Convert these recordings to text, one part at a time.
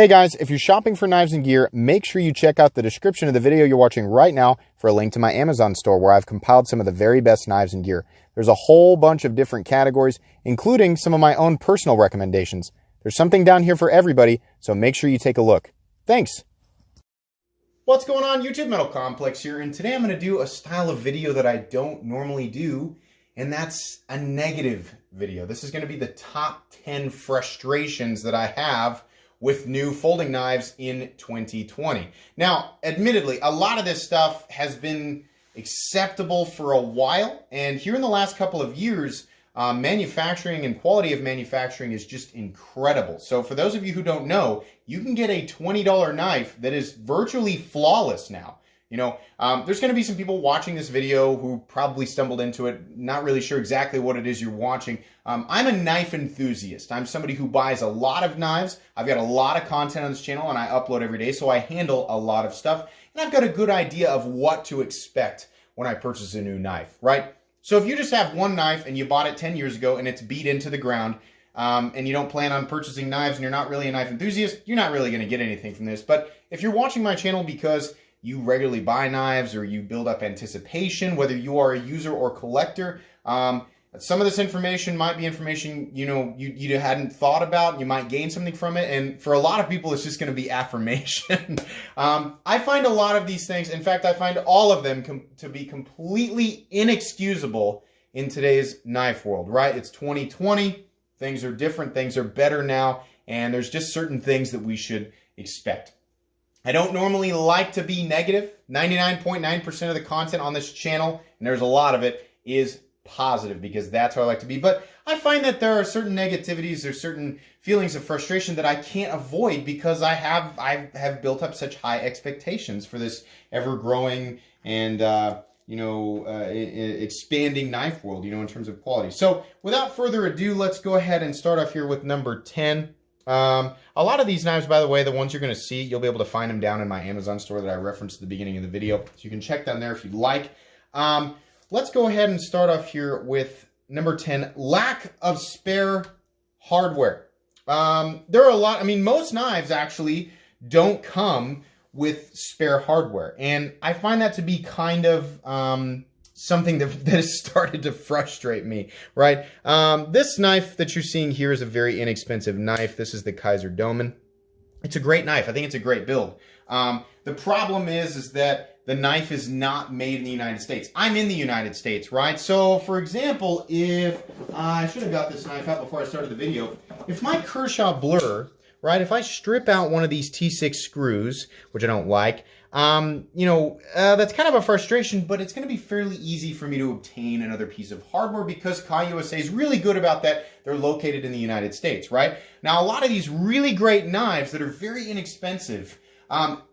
Hey guys, if you're shopping for knives and gear, make sure you check out the description of the video you're watching right now for a link to my Amazon store where I've compiled some of the very best knives and gear. There's a whole bunch of different categories, including some of my own personal recommendations. There's something down here for everybody, so make sure you take a look. Thanks! What's going on, YouTube? Metal Complex here, and today I'm going to do a style of video that I don't normally do, and that's a negative video. This is going to be the top 10 frustrations that I have with new folding knives in 2020. Now, admittedly, a lot of this stuff has been acceptable for a while, and here in the last couple of years, manufacturing and quality of manufacturing is just incredible. So for those of you who don't know, you can get a $20 knife that is virtually flawless now. You know, there's going to be some people watching this video who probably stumbled into it, not really sure exactly what it is you're watching. I'm a knife enthusiast. I'm somebody who buys a lot of knives. I've got a lot of content on this channel and I upload every day, so I handle a lot of stuff. And I've got a good idea of what to expect when I purchase a new knife, right? So if you just have one knife and you bought it 10 years ago and it's beat into the ground, and you don't plan on purchasing knives and you're not really a knife enthusiast, you're not really going to get anything from this. But if you're watching my channel because you regularly buy knives or you build up anticipation, whether you are a user or collector, some of this information might be information you hadn't thought about. You might gain something from it, and for a lot of people it's just going to be affirmation. I find a lot of these things, in fact I find all of them to be completely inexcusable in today's knife world, right? It's 2020, things are different, things are better now, and there's just certain things that we should expect. I don't normally like to be negative. 99.9% of the content on this channel, and there's a lot of it, is positive because that's how I like to be. But I find that there are certain negativities, there's certain feelings of frustration that I can't avoid because I have built up such high expectations for this ever-growing and expanding knife world, in terms of quality. So without further ado, let's go ahead and start off here with number 10. A lot of these knives, by the way, the ones you're going to see, you'll be able to find them down in my Amazon store that I referenced at the beginning of the video. So you can check down there if you'd like. Let's go ahead and start off here with number 10, lack of spare hardware. There are a lot, most knives actually don't come with spare hardware. And I find that to be kind of something that has started to frustrate me, right? This knife that you're seeing here is a very inexpensive knife. This is the Kaiser Domen. It's a great knife. I think it's a great build. The problem is that the knife is not made in the United States. I'm in the United States, right? So, for example, if I should have got this knife out before I started the video. If my Kershaw Blur, right, if I strip out one of these T6 screws, which I don't like, that's kind of a frustration, but it's going to be fairly easy for me to obtain another piece of hardware because Kai USA is really good about that. They're located in the United States, right? Now, a lot of these really great knives that are very inexpensive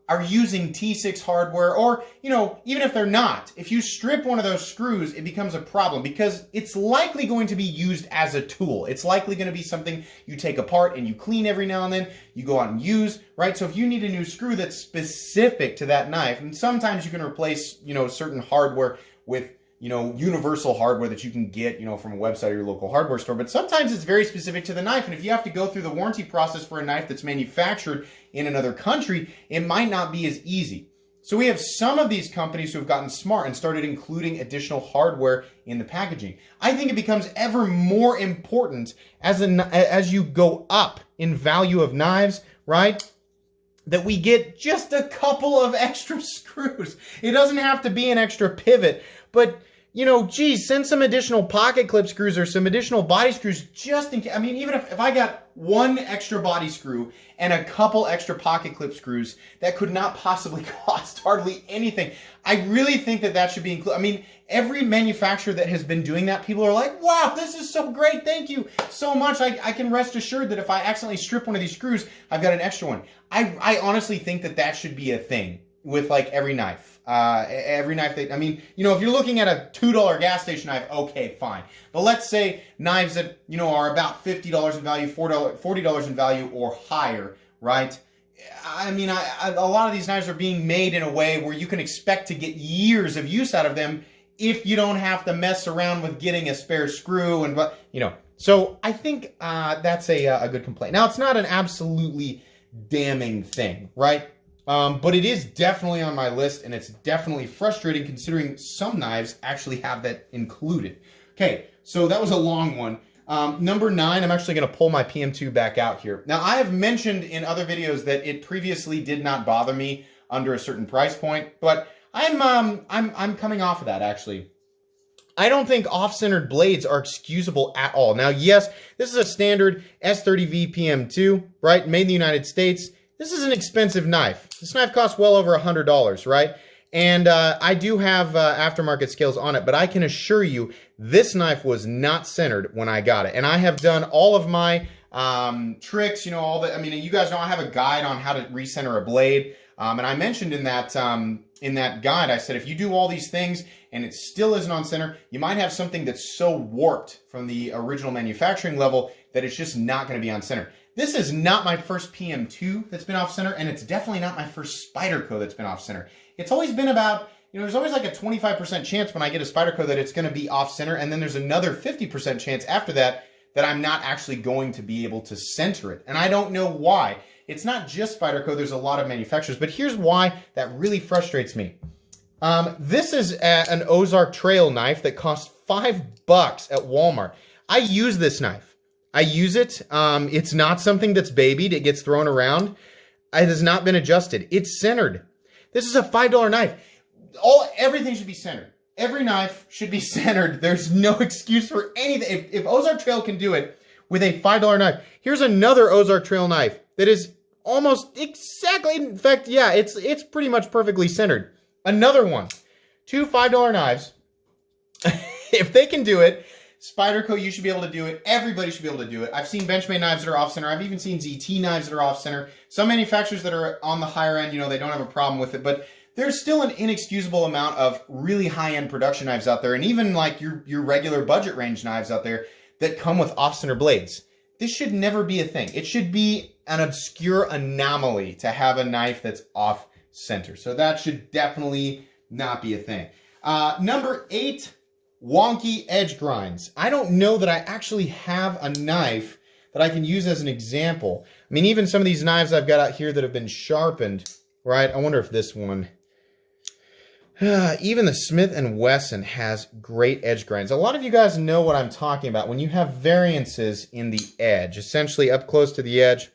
are using T6 hardware, or, even if they're not, if you strip one of those screws, it becomes a problem because it's likely going to be used as a tool. It's likely going to be something you take apart and you clean every now and then, you go out and use, right? So if you need a new screw that's specific to that knife, and sometimes you can replace, certain hardware with universal hardware that you can get, from a website or your local hardware store. But sometimes it's very specific to the knife. And if you have to go through the warranty process for a knife that's manufactured in another country, it might not be as easy. So we have some of these companies who have gotten smart and started including additional hardware in the packaging. I think it becomes ever more important as you go up in value of knives, right? That we get just a couple of extra screws. It doesn't have to be an extra pivot, but geez, send some additional pocket clip screws or some additional body screws just in case. Even if I got one extra body screw and a couple extra pocket clip screws, that could not possibly cost hardly anything. I really think that should be included. Every manufacturer that has been doing that, people are like, wow, this is so great. Thank you so much. I can rest assured that if I accidentally strip one of these screws, I've got an extra one. I honestly think that should be a thing with like every knife. Every knife that, if you're looking at a $2 gas station knife, okay, fine. But let's say knives that, are about $50 in value, $40 in value or higher, right? A lot of these knives are being made in a way where you can expect to get years of use out of them if you don't have to mess around with getting a spare screw and, So I think that's a good complaint. Now, it's not an absolutely damning thing, right? But it is definitely on my list, and it's definitely frustrating considering some knives actually have that included. Okay, so that was a long one. Number 9, I'm actually going to pull my PM2 back out here. Now, I have mentioned in other videos that it previously did not bother me under a certain price point, but I'm coming off of that, actually. I don't think off-centered blades are excusable at all. Now, yes, this is a standard S30V PM2, right? Made in the United States. This is an expensive knife. This knife costs well over $100, right? And I do have aftermarket scales on it, but I can assure you this knife was not centered when I got it. And I have done all of my tricks, you know, all the, I mean, you guys know I have a guide on how to recenter a blade. And I mentioned in that guide, I said, if you do all these things and it still isn't on center, you might have something that's so warped from the original manufacturing level that it's just not going to be on center. This is not my first PM2 that's been off center, and it's definitely not my first Spyderco that's been off center. It's always been about, you know, there's always like a 25% chance when I get a Spyderco that it's going to be off center, and then there's another 50% chance after that that I'm not actually going to be able to center it. And I don't know why. It's not just Spyderco, there's a lot of manufacturers, but here's why that really frustrates me. This is an Ozark Trail knife that cost $5 at Walmart. I use this knife. I use it. It's not something that's babied. It gets thrown around. It has not been adjusted. It's centered. This is a $5 knife. Everything should be centered. Every knife should be centered. There's no excuse for anything. If Ozark Trail can do it with a $5 knife, here's another Ozark Trail knife that is almost exactly, in fact, yeah, it's pretty much perfectly centered. Another one. 2 $5 knives. If they can do it, Spyderco, you should be able to do it. Everybody should be able to do it. I've seen Benchmade knives that are off-center. I've even seen ZT knives that are off-center. Some manufacturers that are on the higher end, you know, they don't have a problem with it. But there's still an inexcusable amount of really high-end production knives out there, and even like your regular budget range knives out there that come with off-center blades. This should never be a thing. It should be an obscure anomaly to have a knife that's off-center. So that should definitely not be a thing. Number 8. Wonky edge grinds. I don't know that I actually have a knife that I can use as an example. I mean, even some of these knives I've got out here that have been sharpened, right? I wonder if this one, even the Smith & Wesson has great edge grinds. A lot of you guys know what I'm talking about when you have variances in the edge, essentially up close to the edge,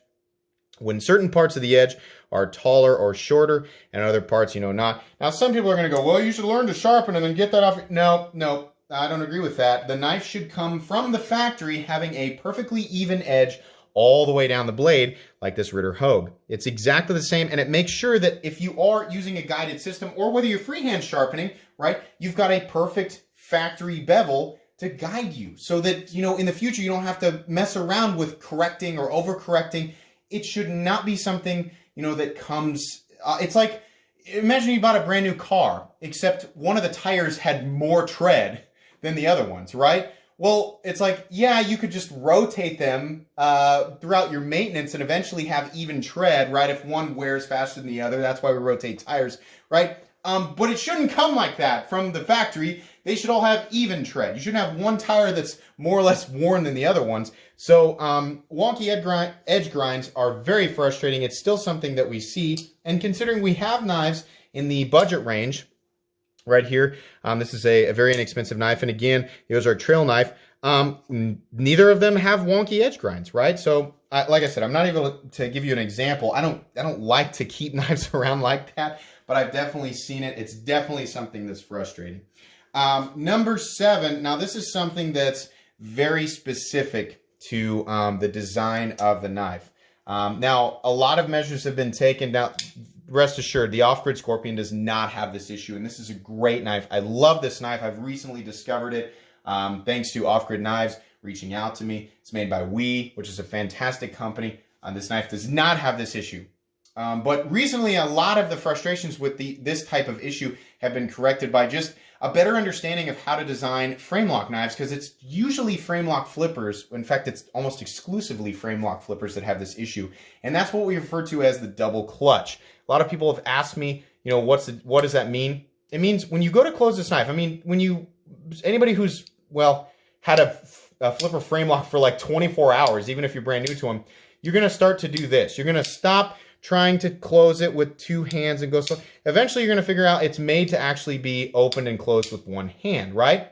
when certain parts of the edge are taller or shorter and other parts, you know, not. Now, some people are going to go, well, you should learn to sharpen and then get that off. No. I don't agree with that. The knife should come from the factory having a perfectly even edge all the way down the blade like this Ritter Hogue. It's exactly the same, and it makes sure that if you are using a guided system or whether you're freehand sharpening, right, you've got a perfect factory bevel to guide you so that, you know, in the future you don't have to mess around with correcting or overcorrecting. It should not be something, you know, that comes, it's like, imagine you bought a brand new car, except one of the tires had more tread than the other ones, right? Well, it's like, yeah, you could just rotate them throughout your maintenance and eventually have even tread, right? If one wears faster than the other, that's why we rotate tires, right? But it shouldn't come like that from the factory. They should all have even tread. You shouldn't have one tire that's more or less worn than the other ones. So wonky edge grinds are very frustrating. It's still something that we see. And considering we have knives in the budget range, right here, this is a very inexpensive knife, and again, the Ozark Trail knife. Neither of them have wonky edge grinds, right? So, like I said, I'm not able to give you an example. I don't like to keep knives around like that, but I've definitely seen it. It's definitely something that's frustrating. Number 7. Now, this is something that's very specific to the design of the knife. Now, a lot of measures have been taken. Now, rest assured, the Off-Grid Scorpion does not have this issue, and this is a great knife. I love this knife. I've recently discovered it thanks to Off-Grid Knives reaching out to me. It's made by which is a fantastic company. This knife does not have this issue. But recently, a lot of the frustrations with this type of issue have been corrected by just a better understanding of how to design frame lock knives, because it's usually frame lock flippers. In fact, it's almost exclusively frame lock flippers that have this issue. And that's what we refer to as the double clutch. A lot of people have asked me, you know, what does that mean? It means when you go to close this knife, I mean, anybody who's, well, had a flipper frame lock for like 24 hours, even if you're brand new to them, you're going to start to do this. You're going to stop trying to close it with two hands and go slow. Eventually, you're going to figure out it's made to actually be opened and closed with one hand, right?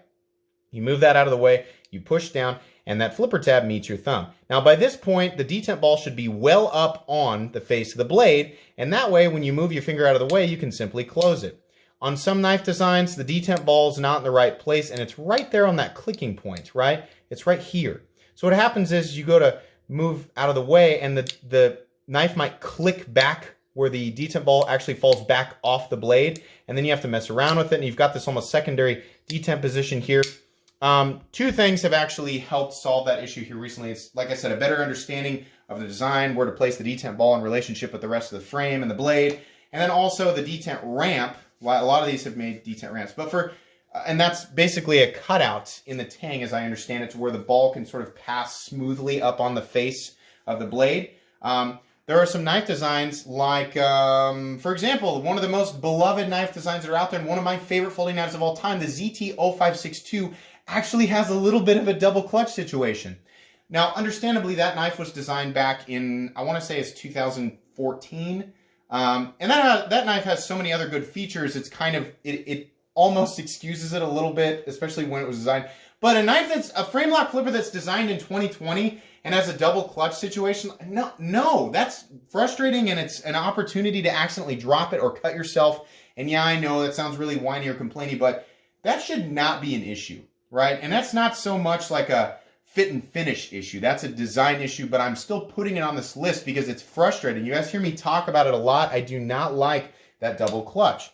You move that out of the way, you push down, and that flipper tab meets your thumb. Now, by this point, the detent ball should be well up on the face of the blade, and that way, when you move your finger out of the way, you can simply close it. On some knife designs, the detent ball is not in the right place, and it's right there on that clicking point, right? It's right here. So what happens is you go to move out of the way, and the knife might click back where the detent ball actually falls back off the blade, and then you have to mess around with it, and you've got this almost secondary detent position here. Two things have actually helped solve that issue here recently. It's, like I said, a better understanding of the design, where to place the detent ball in relationship with the rest of the frame and the blade, and then also the detent ramp. Well, a lot of these have made detent ramps, but and that's basically a cutout in the tang, as I understand it, to where the ball can sort of pass smoothly up on the face of the blade. There are some knife designs like, for example, one of the most beloved knife designs that are out there, and one of my favorite folding knives of all time, the ZT-0562, actually has a little bit of a double clutch situation. Now, understandably, that knife was designed back in, I want to say it's 2014. And that knife has so many other good features, it's kind of, it almost excuses it a little bit, especially when it was designed. But a knife that's, a frame lock flipper that's designed in 2020 and has a double clutch situation, no, that's frustrating, and it's an opportunity to accidentally drop it or cut yourself. And yeah, I know that sounds really whiny or complainy, but that should not be an issue, right? And that's not so much like a fit and finish issue. That's a design issue, but I'm still putting it on this list because it's frustrating. You guys hear me talk about it a lot. I do not like that double clutch.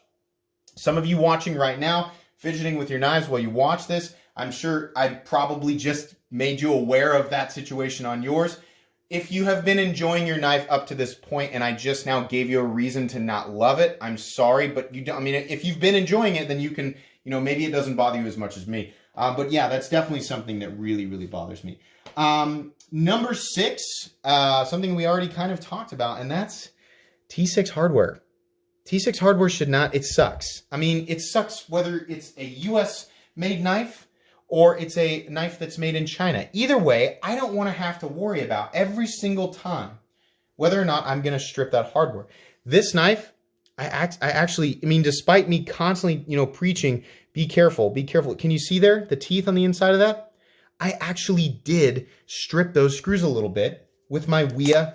Some of you watching right now, fidgeting with your knives while you watch this, I'm sure I probably just made you aware of that situation on yours. If you have been enjoying your knife up to this point and I just now gave you a reason to not love it, I'm sorry, but you don't, I mean, if you've been enjoying it, then you can, you know, maybe it doesn't bother you as much as me. But yeah, that's definitely something that really, really bothers me. Number 6, something we already kind of talked about, and that's T6 hardware. T6 hardware should not, it sucks. I mean, it sucks whether it's a US made knife or it's a knife that's made in China. Either way, I don't want to have to worry about every single time whether or not I'm going to strip that hardware. This knife, I mean, despite me constantly, you know, preaching, be careful, be careful. Can you see there, the teeth on the inside of that? I actually did strip those screws a little bit with my WIA.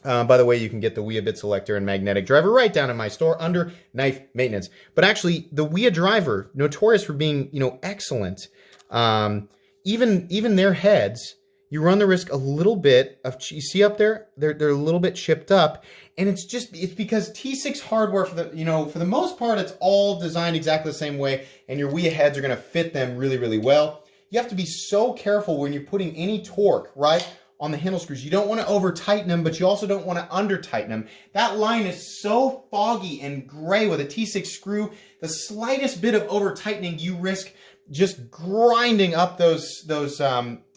By the way, you can get the WIA bit selector and magnetic driver right down in my store under knife maintenance. But actually, the WIA driver, notorious for being, you know, excellent. Even their heads, you run the risk a little bit of, you see up there, they're a little bit chipped up, and it's because T6 hardware, for the most part, it's all designed exactly the same way, and your WIA heads are going to fit them really, really well. You have to be so careful when you're putting any torque, right, on the handle screws. You don't want to over tighten them, but you also don't want to under tighten them. That line is so foggy and gray with a T6 screw. The slightest bit of over tightening, you risk just grinding up those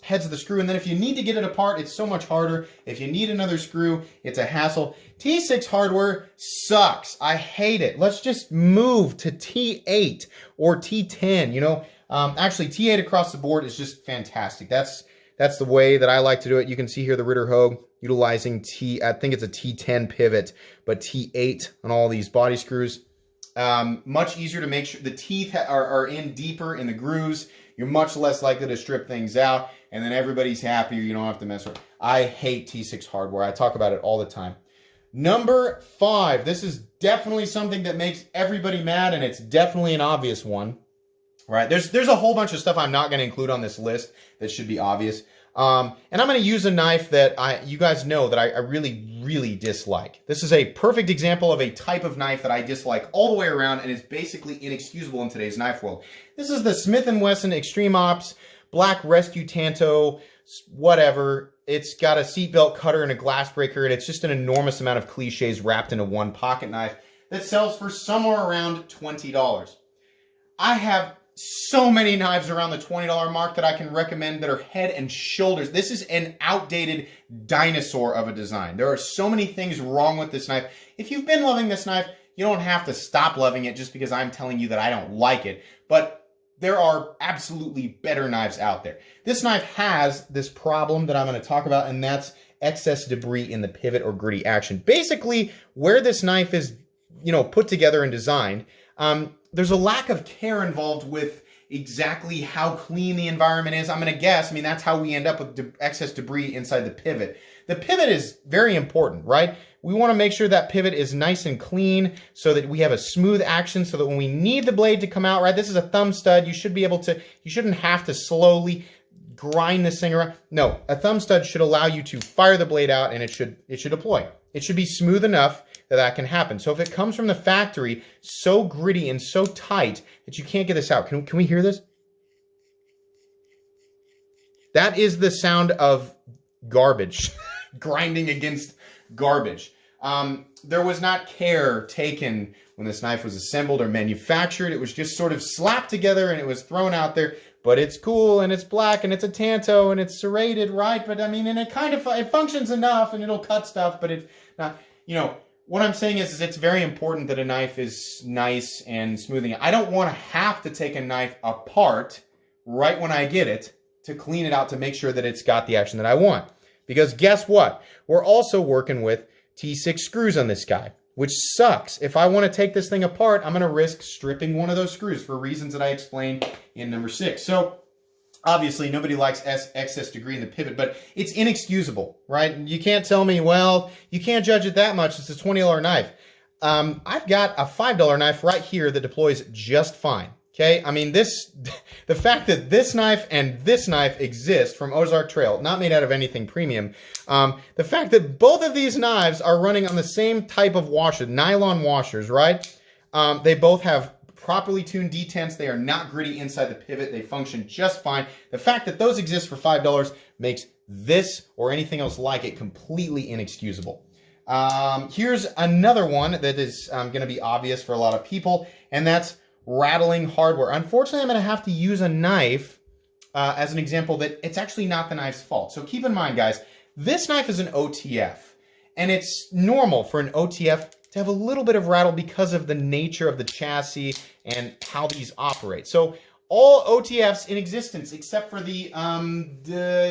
heads of the screw. And then if you need to get it apart, it's so much harder. If you need another screw, it's a hassle. T6 hardware sucks. I hate it. Let's just move to T8 or T10. You know, actually T8 across the board is just fantastic. That's the way that I like to do it. You can see here the Ritter Hogue utilizing I think it's a T10 pivot, but T8 on all these body screws. Much easier to make sure the teeth are in deeper in the grooves. You're much less likely to strip things out, and then everybody's happier. You don't have to mess with it. I hate T6 hardware. I talk about it all the time. Number 5. This is definitely something that makes everybody mad, and it's definitely an obvious one. Right? There's a whole bunch of stuff I'm not going to include on this list that should be obvious. And I'm going to use a knife that you guys know that I really, really dislike. This is a perfect example of a type of knife that I dislike all the way around, and is basically inexcusable in today's knife world. This is the Smith & Wesson Extreme Ops Black Rescue Tanto, whatever. It's got a seatbelt cutter and a glass breaker, and it's just an enormous amount of cliches wrapped into one pocket knife that sells for somewhere around $20. I have so many knives around the $20 mark that I can recommend that are head and shoulders. This is an outdated dinosaur of a design. There are so many things wrong with this knife. If you've been loving this knife, you don't have to stop loving it just because I'm telling you that I don't like it. But there are absolutely better knives out there. This knife has this problem that I'm going to talk about, and that's excess debris in the pivot or gritty action. Basically, where this knife is, put together and designed, there's a lack of care involved with exactly how clean the environment is. I'm going to guess, that's how we end up with excess debris inside the pivot. The pivot is very important, right? We want to make sure that pivot is nice and clean so that we have a smooth action so that when we need the blade to come out, right? This is a thumb stud. You shouldn't have to slowly grind this thing around. No, a thumb stud should allow you to fire the blade out and it should deploy. It should be smooth enough that can happen. So if it comes from the factory so gritty and so tight that you can't get this out, can we hear this? That is the sound of garbage grinding against garbage. There was not care taken when this knife was assembled or manufactured. It was just sort of slapped together and it was thrown out there. But it's cool and it's black and it's a tanto and it's serrated, right? But and it functions enough and it'll cut stuff, but it's not, what I'm saying is it's very important that a knife is nice and smoothing. I don't want to have to take a knife apart right when I get it to clean it out to make sure that it's got the action that I want. Because guess what? We're also working with T6 screws on this guy, which sucks. If I want to take this thing apart, I'm going to risk stripping one of those screws for reasons that I explained in number 6. So obviously nobody likes excess debris in the pivot, but it's inexcusable, right? You can't tell me, well, you can't judge it that much. It's a $20 knife. I've got a $5 knife right here that deploys just fine. Okay, the fact that this knife and this knife exist from Ozark Trail, not made out of anything premium, the fact that both of these knives are running on the same type of washer, nylon washers, right? They both have properly tuned detents. They are not gritty inside the pivot. They function just fine. The fact that those exist for $5 makes this or anything else like it completely inexcusable. Here's another one that is going to be obvious for a lot of people, and that's Rattling Hardware. Unfortunately, I'm going to have to use a knife as an example that it's actually not the knife's fault. So keep in mind, guys, this knife is an OTF, and it's normal for an OTF to have a little bit of rattle because of the nature of the chassis and how these operate. So all OTFs in existence, except for the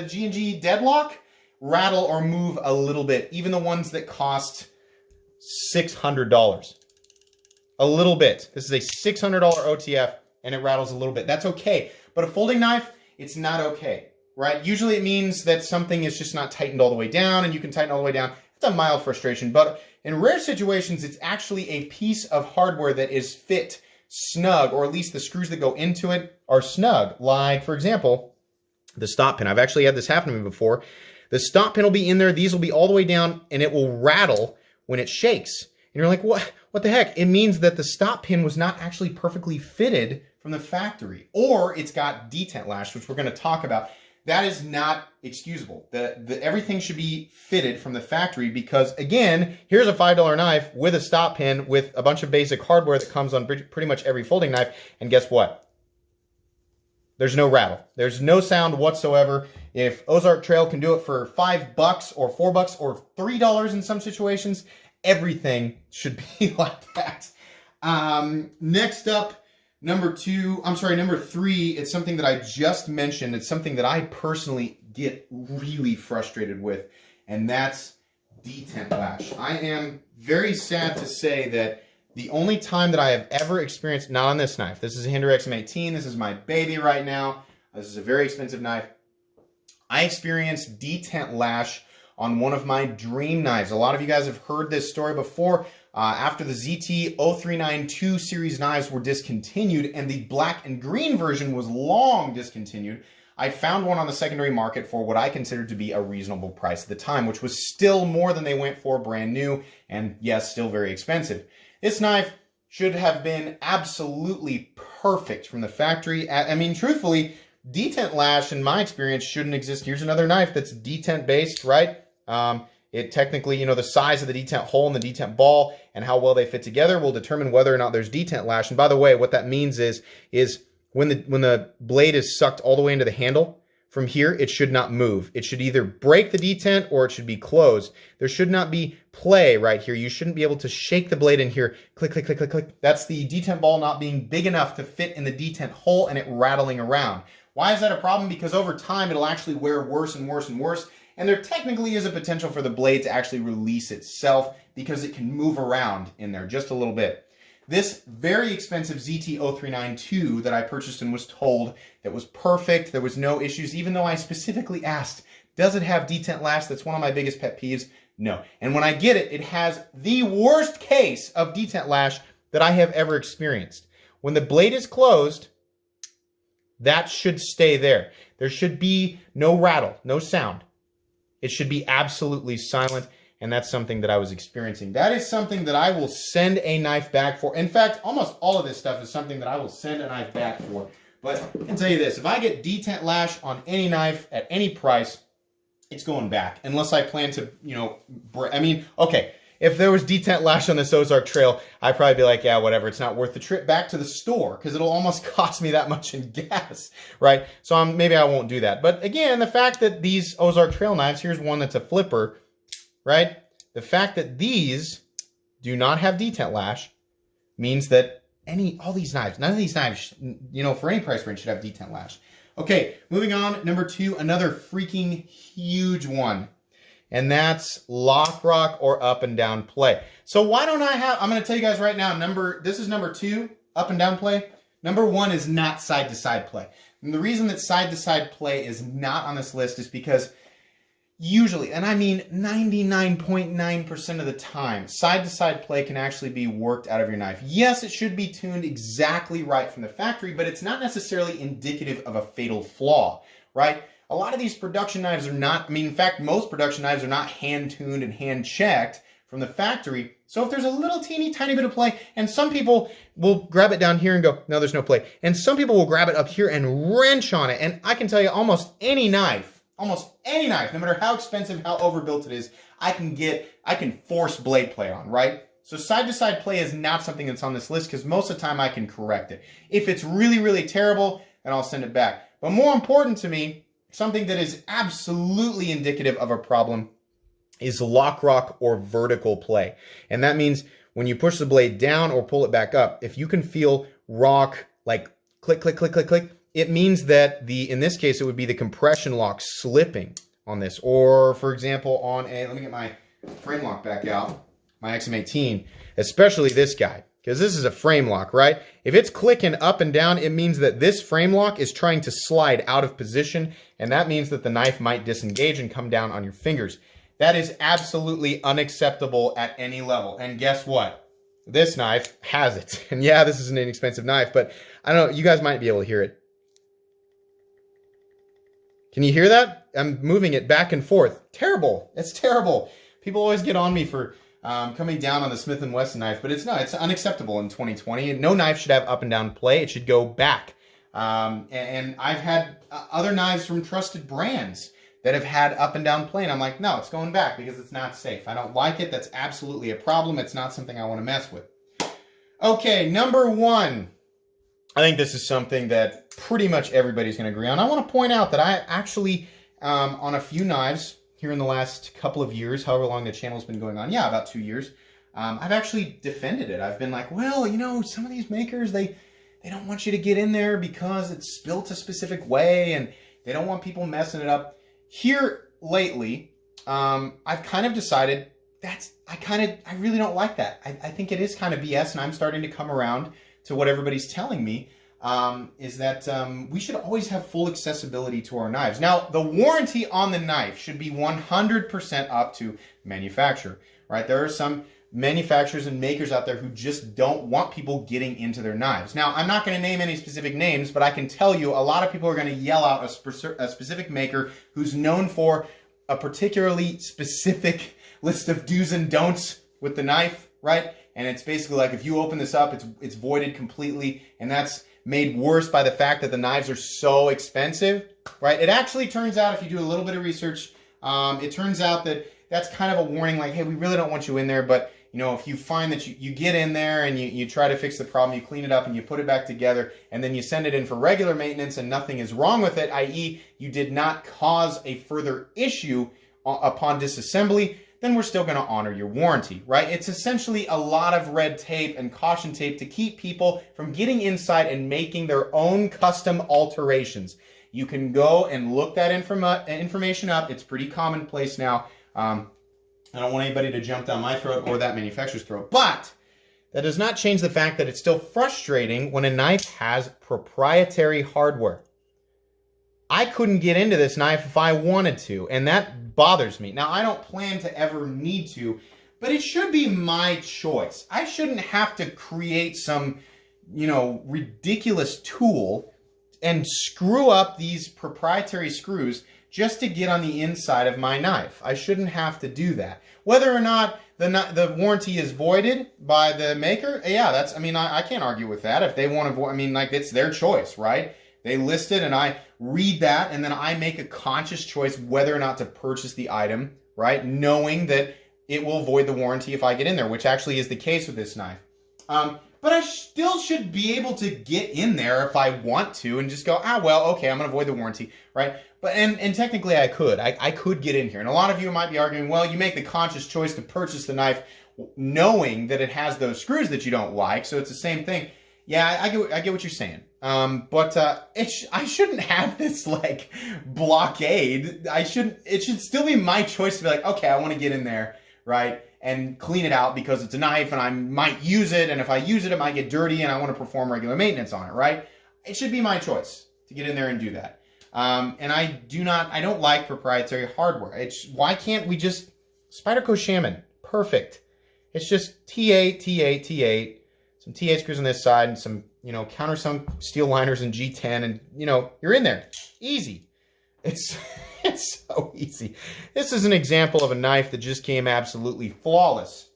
G&G Deadlock, rattle or move a little bit, even the ones that cost $600. A little bit. This is a $600 OTF and it rattles a little bit. That's okay. But a folding knife, it's not okay, right? Usually it means that something is just not tightened all the way down, and you can tighten all the way down. It's a mild frustration, but in rare situations, it's actually a piece of hardware that is fit snug, or at least the screws that go into it are snug. Like, for example, the stop pin. I've actually had this happen to me before. The stop pin will be in there. These will be all the way down, and it will rattle when it shakes. And you're like, what the heck? It means that the stop pin was not actually perfectly fitted from the factory, or it's got detent lash, which we're going to talk about. That is not excusable. Everything should be fitted from the factory because, again, here's a $5 knife with a stop pin with a bunch of basic hardware that comes on pretty much every folding knife, and guess what? There's no rattle. There's no sound whatsoever. If Ozark Trail can do it for $5 or $4 or $3 in some situations, everything should be like that. Next up, number 3, it's something that I just mentioned. It's something that I personally get really frustrated with, and that's detent lash. I am very sad to say that the only time that I have ever experienced, not on this knife, this is a Hinder XM18, this is my baby right now, this is a very expensive knife, I experienced detent lash on one of my dream knives. A lot of you guys have heard this story before. After the ZT 0392 series knives were discontinued and the black and green version was long discontinued, I found one on the secondary market for what I considered to be a reasonable price at the time, which was still more than they went for brand new, and yes, still very expensive. This knife should have been absolutely perfect from the factory. I mean, truthfully, detent lash, in my experience, shouldn't exist. Here's another knife that's detent based, right? It technically, the size of the detent hole and the detent ball and how well they fit together will determine whether or not there's detent lash. And by the way, what that means is when the blade is sucked all the way into the handle, from here, it should not move. It should either break the detent or it should be closed. There should not be play right here. You shouldn't be able to shake the blade in here. Click, click, click, click, click. That's the detent ball not being big enough to fit in the detent hole and it rattling around. Why is that a problem? Because over time, it'll actually wear worse and worse and worse. And there technically is a potential for the blade to actually release itself because it can move around in there just a little bit. This very expensive ZT-0392 that I purchased and was told that was perfect, there was no issues, even though I specifically asked, does it have detent lash? That's one of my biggest pet peeves. No. And when I get it, it has the worst case of detent lash that I have ever experienced. When the blade is closed, that should stay there. There should be no rattle, no sound. It should be absolutely silent. And that's something that I was experiencing. That is something that I will send a knife back for. In fact, almost all of this stuff is something that I will send a knife back for. But I can tell you this, if I get detent lash on any knife at any price, it's going back. Unless I plan to, okay, if there was detent lash on this Ozark Trail, I'd probably be like, yeah, whatever, it's not worth the trip back to the store because it'll almost cost me that much in gas, right? So maybe I won't do that. But again, the fact that these Ozark Trail knives, here's one that's a flipper, right? The fact that these do not have detent lash means that all these knives, none of these knives, for any price range should have detent lash. Okay, moving on. Number 2, another freaking huge one. And that's lock rock or up and down play. So why don't I'm going to tell you guys right now, this is number 2, up and down play. Number 1 is not side to side play. And the reason that side to side play is not on this list is because usually, and I mean 99.9% of the time, side-to-side play can actually be worked out of your knife. Yes, it should be tuned exactly right from the factory, but it's not necessarily indicative of a fatal flaw, right? A lot of these production knives are not, in fact, most production knives are not hand-tuned and hand-checked from the factory. So if there's a little teeny tiny bit of play, and some people will grab it down here and go, no, there's no play. And some people will grab it up here and wrench on it. And I can tell you almost any knife, no matter how expensive, how overbuilt it is, I can force blade play on, right? So side-to-side play is not something that's on this list because most of the time I can correct it. If it's really, really terrible, then I'll send it back. But more important to me, something that is absolutely indicative of a problem is lock rock or vertical play. And that means when you push the blade down or pull it back up, if you can feel rock like click, click, click, click, click, it means that in this case, it would be the compression lock slipping on this. Or for example, let me get my frame lock back out, my XM18, especially this guy, because this is a frame lock, right? If it's clicking up and down, it means that this frame lock is trying to slide out of position, and that means that the knife might disengage and come down on your fingers. That is absolutely unacceptable at any level. And guess what? This knife has it. And yeah, this is an inexpensive knife, but I don't know, you guys might be able to hear it. Can you hear that? I'm moving it back and forth. Terrible. It's terrible. People always get on me for coming down on the Smith & Wesson knife, but it's unacceptable in 2020. No knife should have up and down play. It should go back. And I've had other knives from trusted brands that have had up and down play, and I'm like, no, it's going back because it's not safe. I don't like it. That's absolutely a problem. It's not something I want to mess with. Okay, number 1. I think this is something that pretty much everybody's going to agree on. I want to point out that I actually, on a few knives here in the last couple of years, however long the channel's been going on, about 2 years, I've actually defended it. I've been like, well, some of these makers, they don't want you to get in there because it's built a specific way and they don't want people messing it up. Here lately, I've kind of decided I really don't like that. I think it is kind of BS, and I'm starting to come around to what everybody's telling me, is that we should always have full accessibility to our knives. Now, the warranty on the knife should be 100% up to manufacturer, right? There are some manufacturers and makers out there who just don't want people getting into their knives. Now, I'm not going to name any specific names, but I can tell you a lot of people are going to yell out a specific maker who's known for a particularly specific list of do's and don'ts with the knife, right? And it's basically like if you open this up, it's voided completely, and that's made worse by the fact that the knives are so expensive, right? It actually turns out, if you do a little bit of research, it turns out that that's kind of a warning, like, hey, we really don't want you in there, but if you find that you get in there and you try to fix the problem, you clean it up and you put it back together, and then you send it in for regular maintenance and nothing is wrong with it, i.e. you did not cause a further issue upon disassembly, then we're still going to honor your warranty, right? It's essentially a lot of red tape and caution tape to keep people from getting inside and making their own custom alterations. You can go and look that information up. It's pretty commonplace now. I don't want anybody to jump down my throat or that manufacturer's throat. But that does not change the fact that it's still frustrating when a knife has proprietary hardware. I couldn't get into this knife if I wanted to, and that bothers me. Now, I don't plan to ever need to, but it should be my choice. I shouldn't have to create some, ridiculous tool and screw up these proprietary screws just to get on the inside of my knife. I shouldn't have to do that. Whether or not the warranty is voided by the maker, yeah, I can't argue with that. If they want to, it's their choice, right? They list it and I read that and then I make a conscious choice whether or not to purchase the item, right? Knowing that it will void the warranty if I get in there, which actually is the case with this knife. But I still should be able to get in there if I want to and just go, okay, I'm going to void the warranty, right? But and technically I could. I could get in here. And a lot of you might be arguing, well, you make the conscious choice to purchase the knife knowing that it has those screws that you don't like, so it's the same thing. Yeah, I get what you're saying. But I shouldn't have this blockade. It should still be my choice to be like, okay, I want to get in there, right? And clean it out because it's a knife and I might use it. And if I use it, it might get dirty and I want to perform regular maintenance on it, right? It should be my choice to get in there and do that. And I don't like proprietary hardware. Why can't we just, Spyderco Shaman, perfect. It's just T8, T8, T8, some T8 screws on this side and some, countersunk steel liners and G10 and, you're in there. Easy. It's so easy. This is an example of a knife that just came absolutely flawless.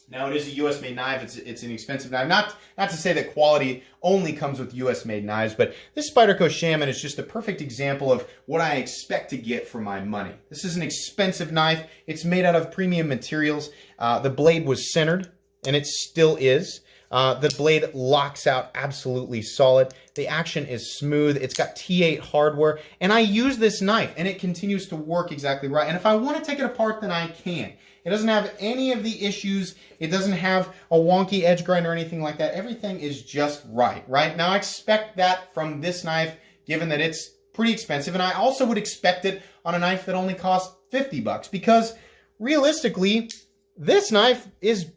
Now, it is a US-made knife. It's an expensive knife. Not to say that quality only comes with US-made knives, but this Spyderco Shaman is just a perfect example of what I expect to get for my money. This is an expensive knife. It's made out of premium materials. The blade was centered, and it still is. The blade locks out absolutely solid. The action is smooth. It's got T8 hardware. And I use this knife, and it continues to work exactly right. And if I want to take it apart, then I can. It doesn't have any of the issues. It doesn't have a wonky edge grind or anything like that. Everything is just right? Now, I expect that from this knife, given that it's pretty expensive. And I also would expect it on a knife that only costs $50, because realistically, this knife is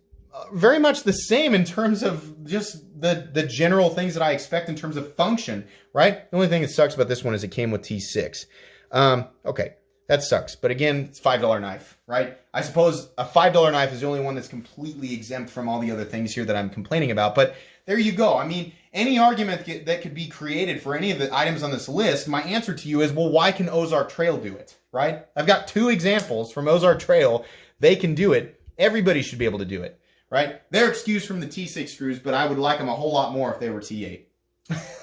very much the same in terms of just the general things that I expect in terms of function, right? The only thing that sucks about this one is it came with T6. Okay, that sucks. But again, it's a $5 knife, right? I suppose a $5 knife is the only one that's completely exempt from all the other things here that I'm complaining about. But there you go. I mean, any argument that could be created for any of the items on this list, my answer to you is, well, why can Ozark Trail do it, right? I've got 2 examples from Ozark Trail. They can do it. Everybody should be able to do it. Right? They're excused from the T6 screws, but I would like them a whole lot more if they were T8.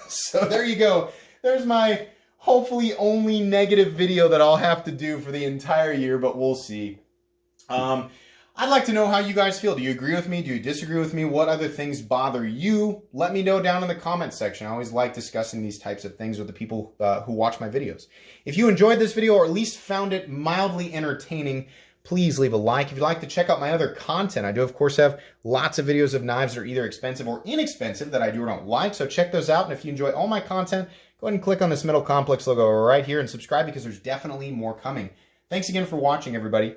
So there you go. There's my hopefully only negative video that I'll have to do for the entire year, but we'll see. I'd like to know how you guys feel. Do you agree with me? Do you disagree with me? What other things bother you? Let me know down in the comments section. I always like discussing these types of things with the people who watch my videos. If you enjoyed this video or at least found it mildly entertaining, please leave a like. If you'd like to check out my other content, I do, of course, have lots of videos of knives that are either expensive or inexpensive that I do or don't like, so check those out. And if you enjoy all my content, go ahead and click on this Metal Complex logo right here and subscribe, because there's definitely more coming. Thanks again for watching, everybody.